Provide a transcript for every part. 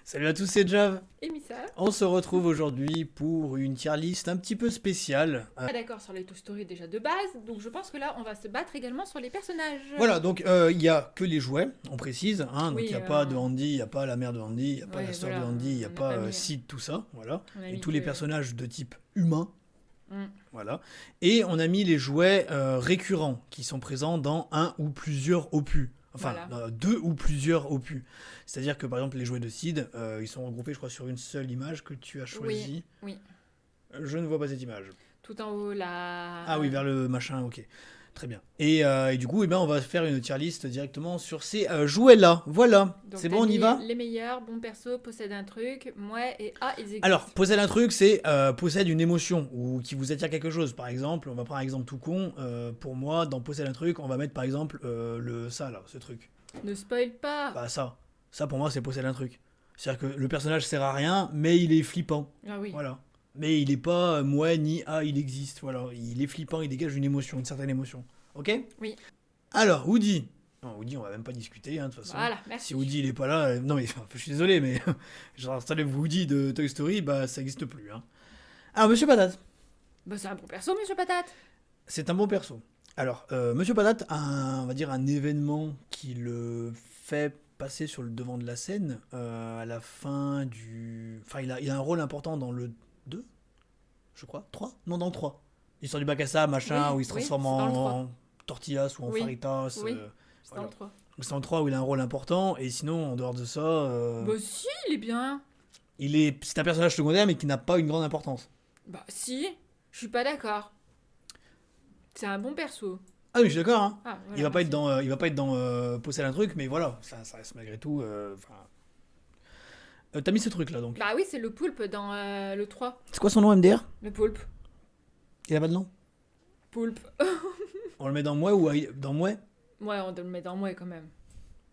Salut à tous, c'est Jav. Et Missa. On se retrouve aujourd'hui pour une tier list un petit peu spéciale. Pas d'accord sur les Toy Story déjà de base, donc je pense que là on va se battre également sur les personnages. Voilà, donc il n'y a que les jouets, on précise. Hein, donc il Oui, n'y a pas de Andy, il n'y a pas la mère de Andy, il n'y a pas ouais, la sœur voilà, de Andy, il n'y a on n'a pas pas mis- Sid, tout ça. Voilà. On a Et mis tous les que- personnages de type humain. Mm. Voilà. Et on a mis les jouets récurrents qui sont présents dans un ou plusieurs opus. Enfin, Voilà. deux ou plusieurs opus. C'est-à-dire que par exemple, les jouets de Sid, ils sont regroupés, je crois, sur une seule image que tu as choisie. Oui. Je ne vois pas cette image. Tout en haut là. Ah oui, vers le machin, ok. Très bien. Et du coup, eh ben, on va faire une tier list directement sur ces jouets-là. Voilà. Donc, C'est t'as bon, on y mis va. Les meilleurs, bon perso, possède un truc, ouais, et ah, ils existent. Alors, possède un truc, c'est possède une émotion ou qui vous attire quelque chose. Par exemple, on va prendre un exemple tout con. Pour moi, dans possède un truc, on va mettre par exemple ça là, ce truc. Ne spoil pas. Bah ça. Ça pour moi, c'est possède un truc. C'est-à-dire que le personnage sert à rien, mais il est flippant. Ah oui. Voilà. Mais il est pas moi ni il existe. Voilà. Il est flippant, il dégage une émotion, une certaine émotion. Ok ? Oui. Alors, Woody. Non, Woody, on va même pas discuter, hein, de toute façon. Voilà, merci. Si Woody il est pas là, non mais je suis désolé, mais genre installer Woody de Toy Story, bah ça existe plus. Hein. Alors, Monsieur Patate, Bah c'est un bon perso, Monsieur Patate. c'est un bon perso. Alors, Monsieur Patate a on va dire un événement qui le fait passer sur le devant de la scène à la fin du. Enfin, il a un rôle important dans le 2, je crois. 3 ? Non, dans le 3. L'histoire du bac à sable, machin, Oui, où il se oui, transforme c'est dans le en tortillas ou en Oui, faritas. oui. C'est Voilà. dans le 3. C'est dans le 3 où il a un rôle important, et sinon, en dehors de ça, Bah si, il est bien. c'est un personnage secondaire, mais qui n'a pas une grande importance. Bah si, je suis pas d'accord. C'est un bon perso. Ah oui, je suis d'accord, hein. Ah, voilà, Il va pas être merci. dans, Possède un truc, mais voilà, ça reste malgré tout. T'as mis ce truc là donc. Bah oui, c'est le poulpe dans le 3. C'est quoi son nom MDR? Le poulpe. Il a pas de nom? Poulpe. On le met dans moi ou dans moi? Ouais, on doit le mettre dans moi quand même.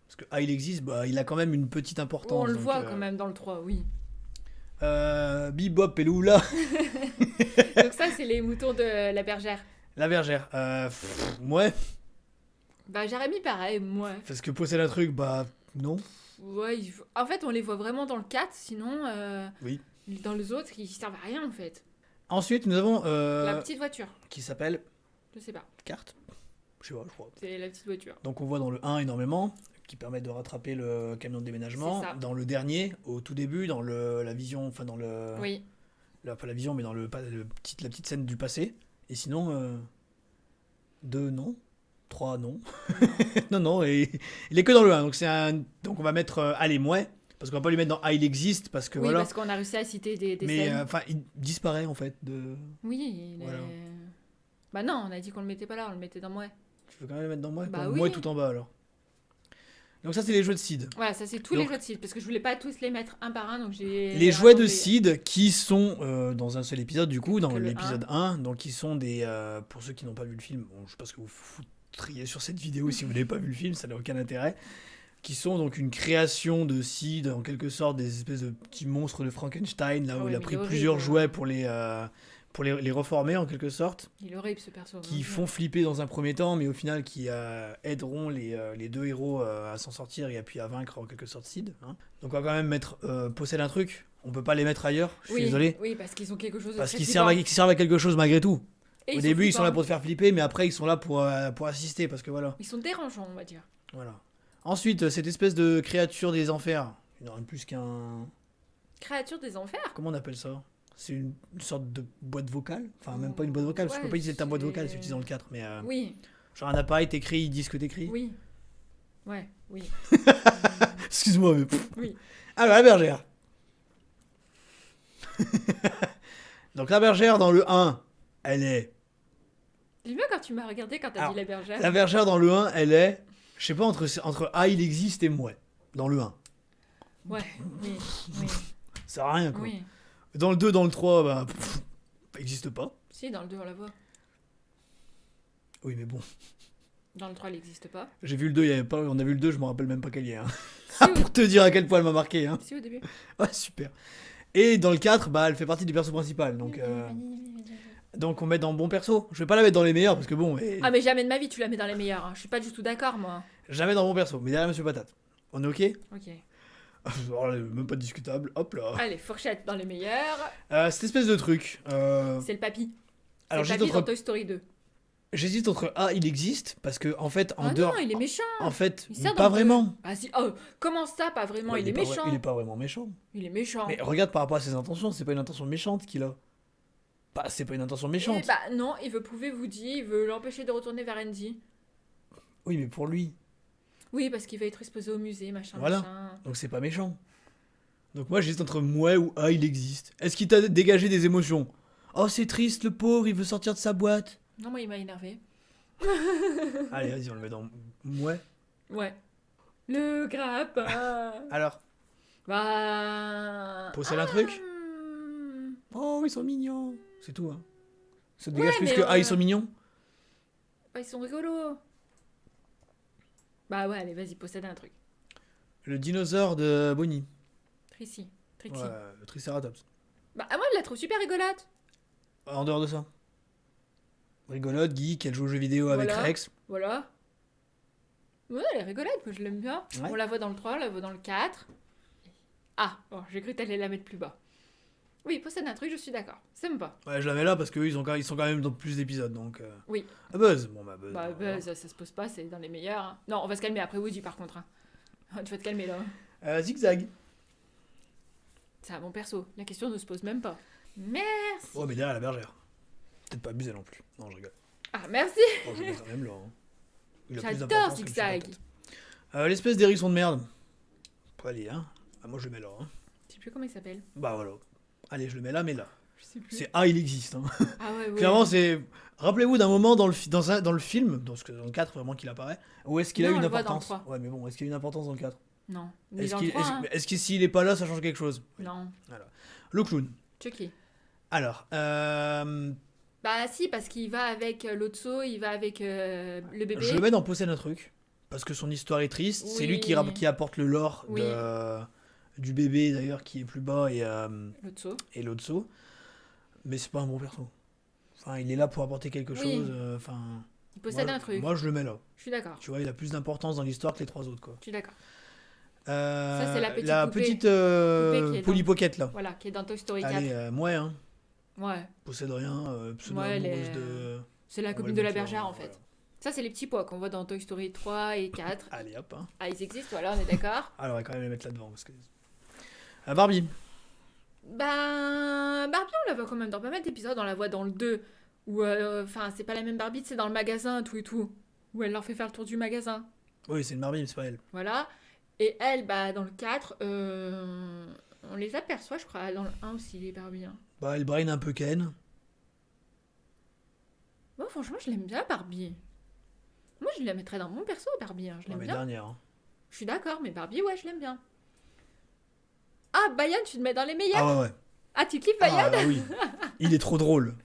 Parce que il existe, bah il a quand même une petite importance. On le donc, voit quand même dans le 3, oui. Bebop et Lula, Donc ça, c'est les moutons de la bergère. la bergère. Ouais, Bah j'aurais mis pareil, moi. parce que Possède un truc, bah non. Ouais, en fait, on les voit vraiment dans le 4, sinon Oui. dans les autres, ils servent à rien en fait. Ensuite, nous avons La petite voiture, qui s'appelle je sais pas, Carte. Je sais pas, je crois. c'est la petite voiture. Donc on voit dans le 1 énormément, qui permet de rattraper le camion de déménagement. C'est ça. Dans le dernier, au tout début, dans la vision, enfin dans le... Oui, Pas la vision, mais dans la petite scène du passé. Et sinon, 2 non, 3 non. non, et il est que dans le 1. Donc on va mettre allez, moi, parce qu'on va pas lui mettre dans il existe, parce que oui, voilà. parce qu'on a réussi à citer des Mais scènes. il disparaît en fait de... Oui, Voilà. Bah non, on a dit qu'on le mettait pas là, on le mettait dans moi. Tu veux quand même le mettre dans moi? Bah Bon, oui. moi tout en bas alors. Donc ça c'est les jeux de Sid. Voilà, ça c'est tous Donc- les jeux de Sid, parce que je voulais pas tous les mettre un par un, donc j'ai... Les jouets de rassemblé. Sid qui sont dans un seul épisode du coup, dans Que le l'épisode 1, donc qui sont des... pour ceux qui n'ont pas vu le film, bon, je sais pas ce que vous foutriez sur cette vidéo si vous n'avez pas vu le film, ça n'a aucun intérêt, qui sont donc une création de Sid, en quelque sorte des espèces de petits monstres de Frankenstein, là Ah où ouais, il a mais pris il est plusieurs horrible. jouets pour les reformer en quelque sorte, Il est horrible ce perso. qui vraiment. font flipper dans un premier temps, mais au final qui aideront les deux héros à s'en sortir et puis à vaincre en quelque sorte Sid. Hein. Donc on va quand même mettre Possède un truc, on peut pas les mettre ailleurs, je suis Oui, désolé. oui, parce qu'ils ont quelque chose de Parce très qu'ils flippant. servent à quelque chose malgré tout. Et Au début, ils sont là flippants. pour te faire flipper, mais après, ils sont là pour assister, parce que voilà. Ils sont dérangeants, on va dire. Voilà. Ensuite, cette espèce de créature des enfers, il n'en a plus qu'un... Créature des enfers. Comment on appelle ça? C'est une sorte de boîte vocale? Enfin, même pas une boîte vocale, parce que je peux pas utiliser ta boîte vocale, c'est utilisé dans le 4, mais... Oui, Genre un appareil, t'écris, ils disent ce que t'écris. oui. Ouais, oui. Excuse-moi, mais... Oui. Alors, la bergère. Donc la bergère, dans le 1, elle est... J'aime bien quand tu m'as regardé quand t'as Alors, dit la bergère. La bergère, dans le 1, elle est... Je sais pas, entre il existe et moi. Dans le 1. Ouais, oui, oui, Ça sert à rien, quoi. oui. Dans le 2, dans le 3, bah, ça existe pas. Si, dans le 2, on la voit. Oui, mais bon. Dans le 3, elle n'existe pas. J'ai vu le 2, il y avait pas, on a vu le 2, je me rappelle même pas qu'elle y est. Hein. Si, au... Pour te dire à quel point elle m'a marqué. Hein. si, au début. Ouais, super. Et dans le 4, bah, elle fait partie du perso principal. Donc on met dans bon perso. Je vais pas la mettre dans les meilleurs parce que bon, Ah, mais jamais de ma vie, tu la mets dans les meilleurs. Hein. Je suis pas du tout d'accord, moi. jamais dans bon perso. Mais derrière Monsieur Patate. On est ok? Ok. Alors, même pas discutable. Hop là. Allez, fourchette dans les meilleurs. Cette espèce de truc. C'est le papy. C'est Alors le papy dans j'hésite Toy Story 2. entre A, il existe, parce que en fait, en Ah dehors. non, il est méchant. En fait, Il sert pas dans vraiment. Ah si, oh, comment ça, pas vraiment, Ouais, il est pas méchant. il est pas vraiment méchant. Il est méchant. Mais regarde par rapport à ses intentions, c'est pas une intention méchante qu'il a. Bah, c'est pas une intention méchante. Eh bah non, il veut prouver Woody, il veut l'empêcher de retourner vers Andy. Oui, mais pour lui. Oui, parce qu'il va être exposé au musée, machin, Voilà. machin. Donc c'est pas méchant. Donc moi j'hésite entre mouais ou A, il existe. Est-ce qu'il t'a dégagé des émotions? Oh, c'est triste, le pauvre, il veut sortir de sa boîte. Non, moi, il m'a énervé. Allez, vas-y, on le met dans mouais. Ouais. Le grappin. Alors, Bah... Possède un truc hmm. oh, ils sont mignons. C'est tout, hein. Ça te Ouais, dégage plus mais, que A, ils sont mignons? Bah, ils sont rigolos. Bah ouais, allez, vas-y, possède un truc. Le dinosaure de Bonnie. Trixie. Ouais, le Triceratops. Bah, moi, je la trouve super rigolote. En dehors de ça. Rigolote, geek, elle joue aux jeux vidéo avec Voilà. Rex. Voilà. Ouais, elle est rigolote, moi, je l'aime bien. Ouais. On la voit dans le 3, on la voit dans le 4. Ah, bon, j'ai cru que t'allais la mettre plus bas. Oui, possède un truc, je suis d'accord. C'est pas. Ouais, je la mets là parce qu'eux, ils sont quand même dans plus d'épisodes, donc... Oui. Ah, Buzz. Bon, bah, Buzz. Bah, voilà. ça se pose pas, c'est dans les meilleurs. Hein. Non, on va se calmer après Woody, par contre. Hein. Tu vas te calmer, là. Zigzag. C'est un bon perso. La question ne se pose même pas. Merci. Ouais, mais derrière la bergère. Peut-être pas abusé non plus. Non, je rigole. Ah, merci. Bon, je mets quand même là. Hein. Il a plus J'adore d'importance que Zigzag. Monsieur Patate. L'espèce d'hérisson de merde. Allez, hein. Ah, moi, je le mets là. Hein. Je sais plus comment il s'appelle. Bah, voilà. Allez, je le mets là, mais là. Je sais plus. C'est A, il existe. Hein. Ah ouais, ouais. Clairement, c'est... Rappelez-vous d'un moment dans le film, dans le 4 vraiment qu'il apparaît, où est-ce qu'il a Non, une on le voit dans le importance? 3. Ouais, mais bon, est-ce qu'il a une importance dans le 4? Non. Mais Est-ce dans qu'il, le 3, hein. est-ce que s'il est pas là, ça change quelque chose? Non. Le clown. Chucky. Alors, Bah si, parce qu'il va avec Lotso, il va avec le bébé. je le mets dans Possède un truc, parce que son histoire est triste. C'est lui qui Oui. apporte le lore Oui. du bébé, d'ailleurs, qui est plus bas, Lotso. et Lotso. Mais c'est pas un bon perso. Enfin, il est là pour apporter quelque Oui. chose. Enfin, Il possède moi, un truc. Moi, je le mets là. Je suis d'accord. Tu vois, il a plus d'importance dans l'histoire que les trois autres, quoi. Je suis d'accord. Ça, c'est la petite poupée. petite Poupée qui est Polly Pocket, là. Voilà, qui est dans Toy Story 4. Allez, moi, hein. Ouais. Possède rien, pseudo Ouais, elle amoureuse est- de... C'est la on va copine le de la mettre là, bergère, en fait. voilà. Ça, c'est les petits pois qu'on voit dans Toy Story 3 et 4. Allez, hop, hein. Ah, ils existent, voilà, on est d'accord. Alors, on va quand même les mettre là-devant, parce que... Barbie. Ben, Barbie, on la voit quand même dans pas mal d'épisodes. On la voit dans le 2, où, enfin, c'est pas la même Barbie, c'est dans le magasin, tout et tout. Où elle leur fait faire le tour du magasin. Oui, c'est une Barbie, mais c'est pas elle. Voilà. Et elle, bah, dans le 4, on les aperçoit, je crois, dans le 1 aussi, les Barbie. Hein. Bah, elle brain un peu Ken. Moi, franchement, je l'aime bien, Barbie. Moi, je la mettrais dans mon perso, Barbie. Hein. Je Ouais, l'aime mais bien. dernière. Hein. Je suis d'accord, mais Barbie, ouais, je l'aime bien. Ah, Bayan, tu te mets dans les meilleurs. Ah ouais. Ah, tu kiffes Bayan. Ah oui. Il est trop drôle.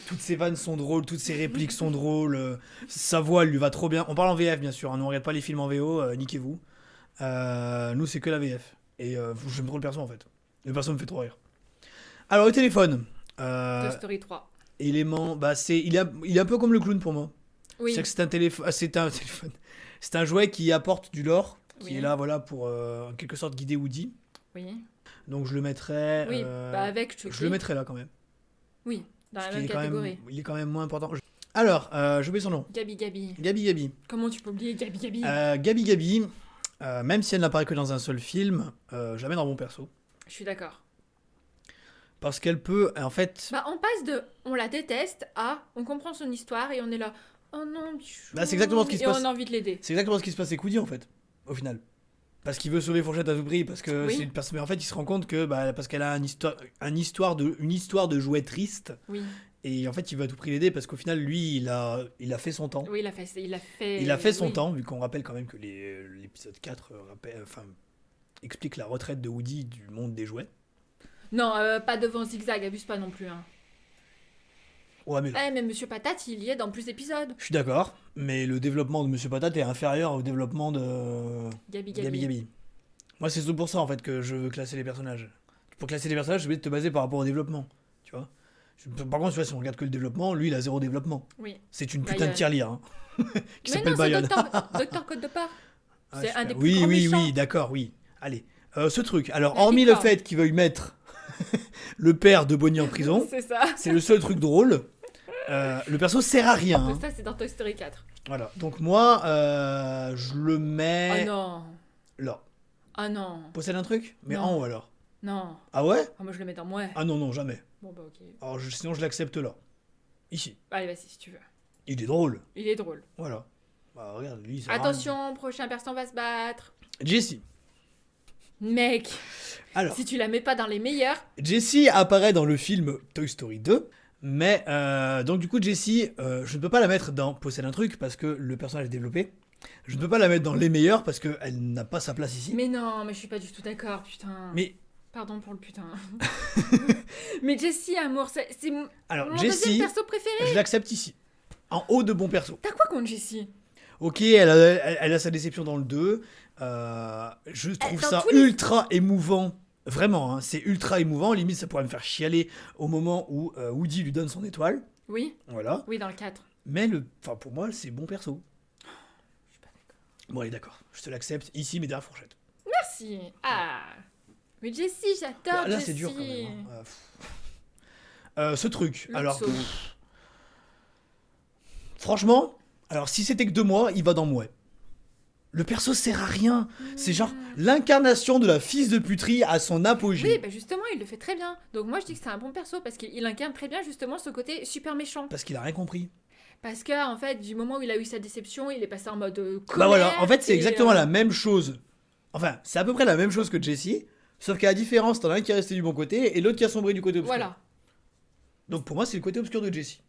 Toutes ses vannes sont drôles, toutes ses répliques sont drôles. Sa voix, elle lui va trop bien. On parle en VF, bien sûr. Hein. Nous, on regarde pas les films en VO, niquez-vous. Nous, c'est que la VF. Et j'aime trop le perso, en fait. Le perso me fait trop rire. Alors, le téléphone. Toy Story 3. Élément, bah, il est un peu comme le clown pour moi. Oui. C'est que c'est un téléphone. C'est un jouet qui apporte du lore, qui Oui. est là, voilà, pour en quelque sorte guider Woody. Oui. Donc je le mettrais. Oui, bah avec Chucky. Je le mettrais là quand même. Oui, dans la Parce même qu'il est quand catégorie. même, il est quand même moins important. Alors, j'ai oublié son nom. Gabi Gabi. Gabi. Comment tu peux oublier Gabi Gabi? Gabi, même si elle n'apparaît que dans un seul film, je la mets dans mon perso. Je suis d'accord. Parce qu'elle peut, en fait... Bah on passe de on la déteste à on comprend son histoire et on est là. Oh non, chou. Bah, c'est exactement ce qui se Et passe. on a envie de l'aider. C'est exactement ce qui se passe avec Woody en fait, au final. Parce qu'il veut sauver Fourchette à tout prix, parce que Oui. c'est une personne. Mais en fait, il se rend compte que parce qu'elle a une histoire de jouet triste, Oui. et en fait, il veut à tout prix l'aider parce qu'au final, lui, il a fait son temps. Oui, il a fait. Il a fait son oui. temps, vu qu'on rappelle quand même que l'épisode 4 explique la retraite de Woody du monde des jouets. Non, pas devant Zigzag, abuse pas non plus. Hein. Ouais, mais Eh, mais Monsieur Patate, il y est dans plus d'épisodes. je suis d'accord, mais le développement de Monsieur Patate est inférieur au développement de Gabi Gabi. Moi, c'est tout pour ça en fait que je veux classer les personnages. Pour classer les personnages, je vais te baser par rapport au développement, tu vois. Par contre, tu vois, si on regarde que le développement, lui, il a zéro développement. Oui. C'est une putain Bayonne. de tirelire hein, qui Mais s'appelle non, c'est Bayonne. Docteur Code de Part. Ah, C'est super. un des plus oui, grands oui, méchants. oui, d'accord, oui. Allez, Ce truc. Alors, La hormis le licorne. fait qu'il veuille mettre le père de Bonnie en prison, C'est ça. c'est le seul truc drôle. Le perso sert à rien. Hein. Ça, c'est dans Toy Story 4. Voilà. Donc moi, je le Oh mets non. là. Ah non. Possède un truc? Mais Non. en haut alors. Non. Ah ouais? Ah, moi, je le mets dans ouais. Ah non, non, jamais. Bon, bah, ok. Alors sinon je l'accepte là. Ici. Allez, vas-y, si tu veux. Il est drôle. Il est drôle. Voilà. Bah regarde, lui, il sert à rien. Attention, prochain perso va se battre. Jessie. Mec, Alors, si tu la mets pas dans les meilleurs, Jessie apparaît dans le film Toy Story 2. Mais donc du coup Jessie, je ne peux pas la mettre dans Possède un truc parce que le personnage est développé. Je ne peux pas la mettre dans les meilleurs parce qu'elle n'a pas sa place ici. mais non, mais je suis pas du tout d'accord, putain. Mais Pardon pour le putain. Mais Jessie, amour, c'est mon alors deuxième Jessie, perso préféré. je l'accepte ici. En haut de bon perso. T'as quoi contre Jessie? Ok, elle a sa déception dans le 2. Je trouve dans ça tous les- ultra émouvant. Vraiment, hein, c'est ultra émouvant. Limite, ça pourrait me faire chialer au moment où Woody lui donne son étoile. Oui, Voilà. oui, dans le 4. Mais pour moi, c'est bon perso. Je suis pas d'accord. Bon, allez, d'accord. Je te l'accepte. Ici, mais derrière fourchette. Merci. Ah. Mais Jessie, j'adore Là, Jessie. c'est dur quand même. Hein. Ce truc. Le Alors, saut. franchement, alors si c'était que 2 mois, il va dans Mouais. Le perso sert à rien. C'est genre l'incarnation de la fils de puterie à son apogée. Oui, bah justement, il le fait très bien. Donc moi, je dis que c'est un bon perso parce qu'il incarne très bien justement ce côté super méchant. Parce qu'il a rien compris. Parce que en fait, du moment où il a eu sa déception, il est passé en mode colère. Bah voilà, en fait, c'est et, exactement la même chose. Enfin, c'est à peu près la même chose que Jessie. Sauf qu'à la différence, t'en as un qui est resté du bon côté et l'autre qui a sombré du côté obscur. Voilà. Donc pour moi, c'est le côté obscur de Jessie.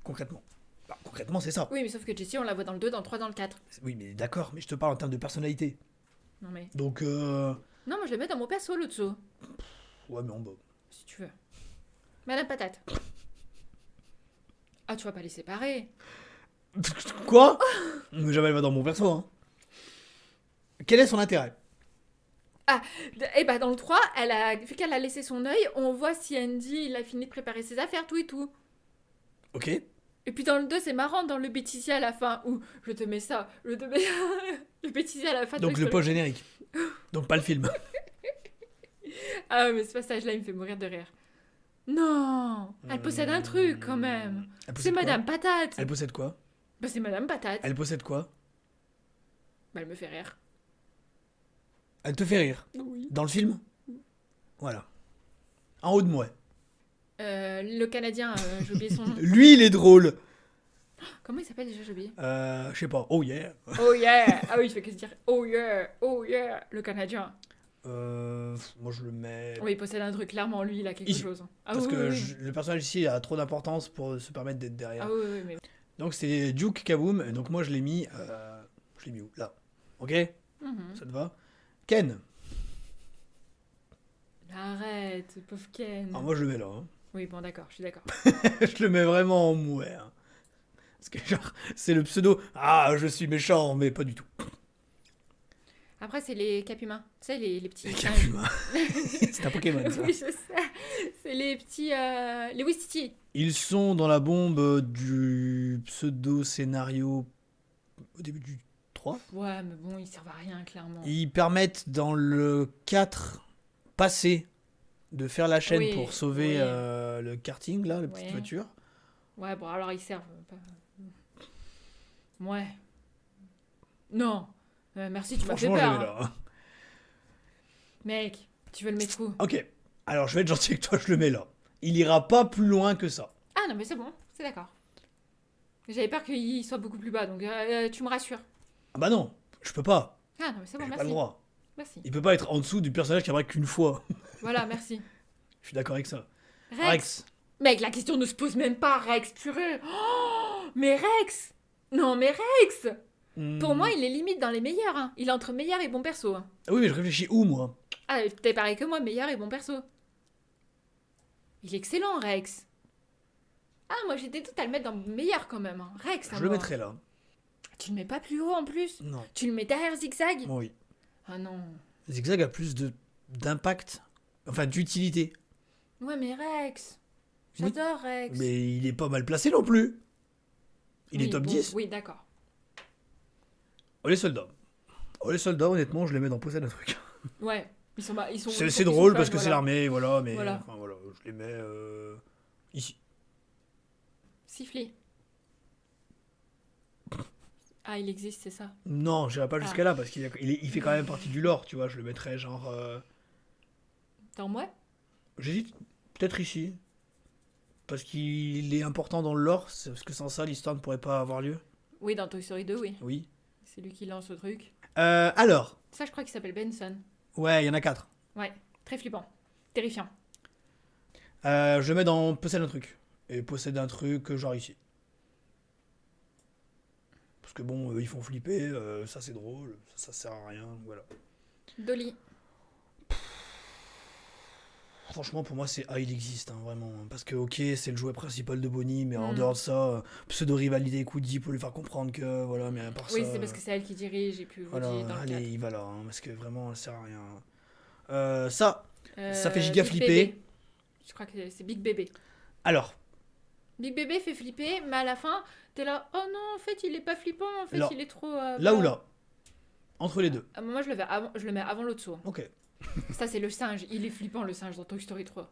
Concrètement. Bah, concrètement, c'est ça. Oui, mais sauf que Jessie, on la voit dans le 2, dans le 3, dans le 4. Oui, mais d'accord, mais je te parle en termes de personnalité. Non mais. Donc, Non, moi je le mets dans mon perso, le dessous. ouais, mais en bas. Si tu veux. Madame Patate. Ah, tu vas pas les séparer. Quoi? Mais jamais elle va dans mon perso, hein. Quel est son intérêt? Et bah dans le 3, vu qu'elle a laissé son œil, on voit si Andy il a fini de préparer ses affaires, tout et tout. Ok. Et puis dans le 2, c'est marrant, dans le bêtisier à la fin, où je te mets ça, le bêtisier à la fin. de Donc Toy le Story. post-générique. Donc pas le film. Ah mais ce passage-là, il me fait mourir de rire. Non, elle possède un truc quand même. Elle C'est possède quoi? Madame Patate. Elle possède quoi? Bah c'est Madame Patate. Elle possède quoi? Bah elle me fait rire. Elle te fait rire. Oui. Dans le film? Voilà. En haut de moi. Le Canadien, j'ai oublié son nom. Lui, il est drôle. Comment il s'appelle déjà, j'ai oublié. Je sais pas. Oh yeah. Oh yeah. Ah oui, il fait que se dire oh yeah, le Canadien. Moi, je le mets... Oui, il possède un truc, clairement, lui, il a quelque Ici. chose. Ah Parce oui, que oui, oui. le personnage ici a trop d'importance pour se permettre d'être derrière. Ah oui, oui, mais... Donc c'est Duke Kaboom. Et donc moi, je l'ai mis... Je l'ai mis où? Là. Ok? Mhm. Ça te va? Ken. Arrête, pauvre Ken. Alors moi, je le mets là. Hein. Oui, bon, d'accord, je suis d'accord. Je le mets vraiment en mouais. Hein. Parce que genre, c'est le pseudo. Ah, je suis méchant, mais pas du tout. Après, c'est les capumains. Tu sais, les petits... Les Capuma. C'est un Pokémon, ça. Oui, je sais. C'est les petits... Les Wistiti. Ils sont dans la bombe du pseudo-scénario au début du 3. Ouais, mais bon, ils servent à rien, clairement. Ils permettent dans le 4 passé de faire la chaîne Oui, pour sauver oui. le karting, là, la petite Ouais. voiture. Ouais, bon, alors ils servent pas... Ouais. Non. Merci, tu m'as fait Franchement, je le peur. mets hein. là. Hein. Mec, tu veux le mettre où? Ok, alors je vais être gentil avec toi, je le mets là. Il ira pas plus loin que ça. Ah non, mais c'est bon, c'est d'accord. J'avais peur qu'il soit beaucoup plus bas, donc tu me rassures. Ah bah non, je peux pas. Ah non, mais c'est bon, J'ai pas merci. le droit. Merci. Il peut pas être en dessous du personnage qui apparaît qu'une fois. Voilà, merci. Je suis d'accord avec ça. Rex. Rex. Mec, la question ne se pose même pas, Rex, purée. Oh, mais Rex. Non, mais Rex. Pour moi, il est limite dans les meilleurs. Hein. Il est entre meilleur et bon perso. Hein. Ah oui, mais je réfléchis où, moi? Ah, t'es pareil que moi, meilleur et bon perso. Il est excellent, Rex. Ah, moi j'étais tout à le mettre dans meilleur quand même. Hein. Rex, Je le mettrai là. Tu le mets pas plus haut en plus? Non. Tu le mets derrière Zigzag? Oui. Ah non. Zigzag a plus d'impact, enfin d'utilité. Ouais, mais Rex. Oui. J'adore Rex. Mais il est pas mal placé non plus. Il Oui, est top bon, 10. Oui, d'accord. Oh les soldats. Oh les soldats, honnêtement, je les mets dans Possède un truc. Ouais. C'est drôle parce que c'est voilà. l'armée, voilà, mais Voilà. enfin, voilà, je les mets ici. Siffler. Ah, il existe, c'est ça. Non, j'irai pas Ah. jusqu'à là parce il fait quand même partie du lore, tu vois. Je le mettrais genre. Dans moi? J'hésite peut-être ici. Parce qu'il est important dans le lore, parce que sans ça, l'histoire ne pourrait pas avoir lieu. Oui, dans Toy Story 2, oui. Oui. C'est lui qui lance le truc. Alors, Ça, je crois qu'il s'appelle Benson. ouais, il y en a 4. Ouais, très flippant. Terrifiant. Je le mets dans possède un truc. Et possède un truc, genre ici. Parce que bon, ils font flipper, ça c'est drôle, ça sert à rien, voilà. Dolly. Franchement, pour moi, c'est il existe, hein, vraiment. Parce que, ok, c'est le jouet principal de Bonnie, mais en Mm. dehors de ça, pseudo-rivalité avec Woody pour lui faire comprendre que, voilà, mais à part Oui, ça. c'est parce que c'est elle qui dirige et puis Voilà, Woody dans le allez, 4. il va là, hein, parce que vraiment, ça sert à rien. Ça fait giga Big flipper. Bébé. Je crois que c'est Big Bébé. Alors, Big Bébé fait flipper, mais à la fin, t'es là, oh non, en fait, il est pas flippant, en fait, Là. il est trop... là voilà. ou là entre les deux. Ah, moi, je le mets avant l'autre saut. Ok. Ça, c'est le singe. Il est flippant, le singe, dans Toy Story 3.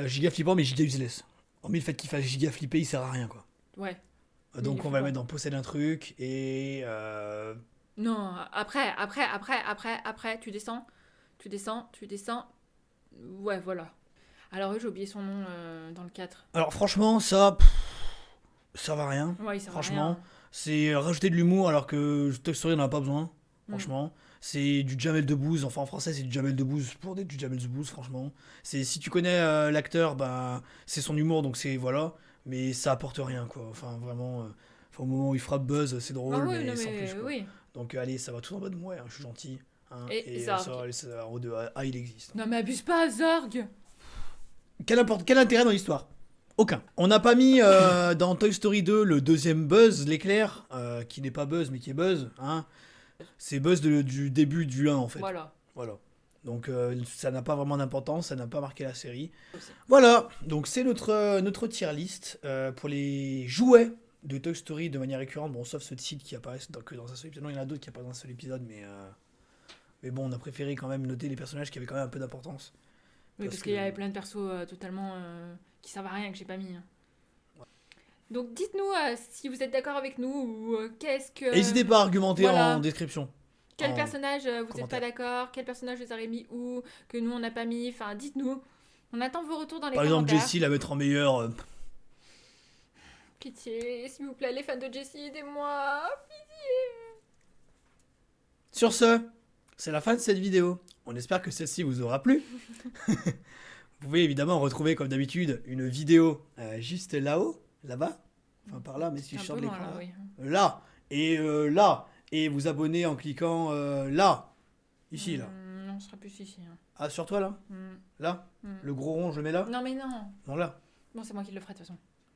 Giga flippant, mais giga useless. Hormis le fait qu'il fasse giga flipper, il sert à rien, quoi. Ouais. Mais Donc il est on va le flippant. mettre dans possède un truc et Non, après, tu descends. Tu descends. Ouais, voilà. Alors, j'ai oublié son nom dans le 4. alors franchement ça ça va rien. Ouais, il sert à Franchement, rien. c'est rajouter de l'humour alors que Toy Story n'en a pas besoin. Mm. Franchement, c'est du Jamel Debbouze. Enfin en français c'est du Jamel Debbouze pour du Jamel Debbouze. Franchement, c'est si tu connais l'acteur, bah c'est son humour donc c'est voilà. Mais ça apporte rien quoi. Enfin vraiment. Enfin, au moment où il frappe Buzz, c'est drôle, Ah oui, mais non, sans mais plus quoi. oui. Donc allez, ça va tout en bas de moi. Hein, je suis gentil. Hein, Et et Zorg. ça, allez, ça, en deux, il existe. Non, mais abuse pas, Zorg. Quel intérêt dans l'histoire? Aucun. On n'a pas mis dans Toy Story 2 le deuxième Buzz, l'éclair, qui n'est pas Buzz mais qui est Buzz. Hein. C'est Buzz du début du 1 en fait. Voilà. Voilà. Donc ça n'a pas vraiment d'importance, ça n'a pas marqué la série. Aussi. Voilà, donc c'est notre tier list pour les jouets de Toy Story de manière récurrente. Bon, sauf ceux de Sid qui apparaissent que dans un seul épisode. Non, il y en a d'autres qui apparaissent dans un seul épisode, mais bon, on a préféré quand même noter les personnages qui avaient quand même un peu d'importance. Oui, Parce parce qu'il y que- avait plein de persos totalement qui servent à rien que j'ai pas mis. Hein. Donc dites-nous si vous êtes d'accord avec nous ou qu'est-ce que. N'hésitez pas à argumenter voilà. en description. Quel en personnage vous n'êtes commentaire. pas d'accord? Quel personnage vous avez mis où? Que nous on n'a pas mis? Enfin, dites-nous. On attend vos retours dans les Par exemple, commentaires. Jessie la mettre en meilleur. Pitié, s'il vous plaît, les fans de Jessie, aidez-moi. Sur ce, c'est la fin de cette vidéo. On espère que celle-ci vous aura plu. Vous pouvez évidemment retrouver, comme d'habitude, une vidéo juste là-haut, là-bas. Enfin, par là, mais si C'est je un sors peu de loin l'écran. là, Là. oui. Là. Et là. Et vous abonner en cliquant là. Ici, là. Non, ce sera plus ici. Hein. Ah, sur toi, là. Mm, Là. mm. Le gros rond, je le mets là. Non, mais non. Non, là. Bon, c'est moi qui le ferai de toute façon.